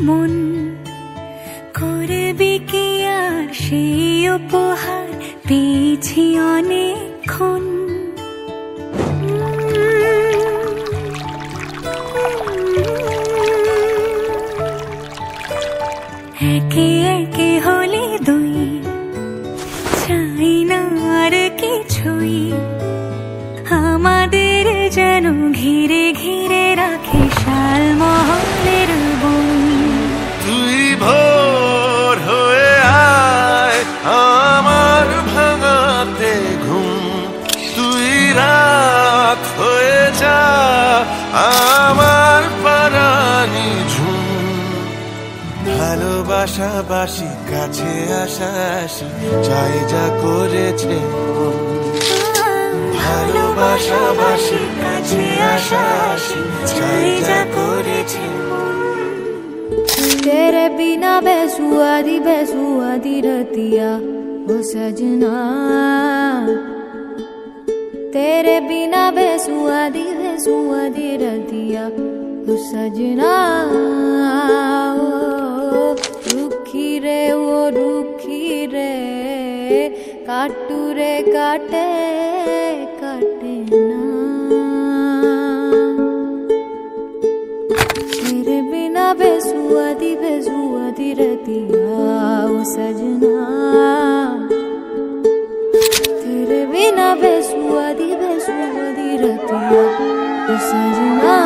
মন করবি কি আর সেই উপহার পেয়েছি অনেকক্ষণ। একে একে হলে দুই, চাই না আর কিছুই, আমাদের যেন ঘিরে ঘিরে রাখে শালমহলের বন। তুই ভোর হয়ে আয় আমার ভাঙাতে ঘুম, তুই রাত হয়ে যা আমার পরানি ঝুম। ভালোবাসা বাসি কাছে আসা আসি চাই যা করেছে মন। ভালোবাসা বাসি কাছে আসা আসি চাই যা করেছে মন। तेरे बिना बेसुआदी रतिया ओ सजना, तेरे बिना बेसुआदी रतिया ओ सजना। रुखी रे वो रुखी रे काटू रे काटे काटे ना, तेरे बिना बेसुआदी रतिया ओ सजना, तेरे बिना बेसुआदी रतिया ओ सजना।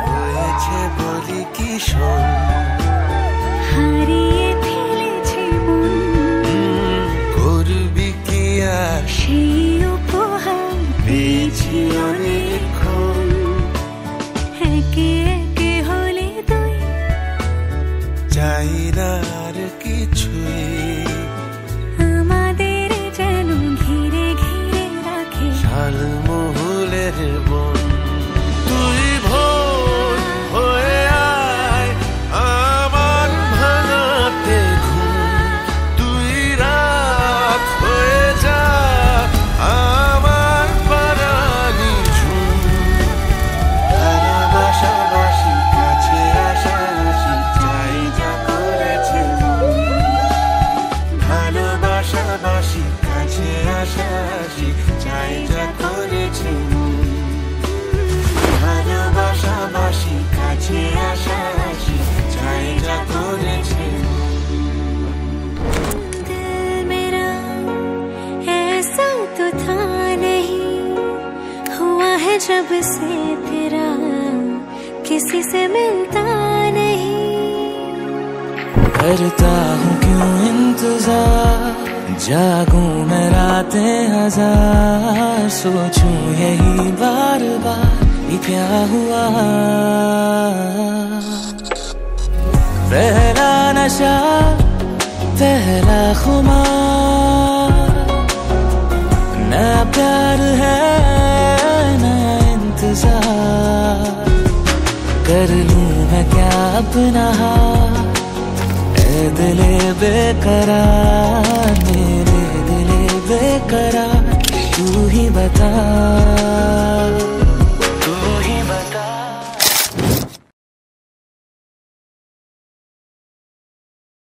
হয়েছে বলি কি শোন, হারিয়ে ফেলেছে মন করবি কি আর সেই উপহার পেয়েছি অনেকক্ষণ। একে একে হলে দুই, চাই না আর কিছুই, আমাদের যেন ঘিরে ঘিরে রাখে শালমহলের বন। তুই ভোর হয়ে আয় আমার ভাঙাতে ঘুম, তুই রাত হয়ে যা আমার পরানি ঝুম। ভালোবাসা বাসি কাছে আসা আসি চাই যা করেছে মন। ভালোবাসা বাসি কাছে আসা আসি চাই যা করেছে মন। ভালোবাসা বাসি কাছে আসা আসি চাই যা করেছে মন। दिल मेरा ऐसा तो था नहीं, हुआ है जब से तेरा किसी से मिलता नहीं। करता हूँ क्यों इंतजार, जागूं मैं रातें हजार, सोचूं यही बार बार ये क्या हुआ। पहला नशा पहला खुमार, ना प्यार है ना इंतजार, कर लूं मैं क्या अपना हाथ। ऐ दिले बेकरार मेरे दिले बेकरार, तू ही बता।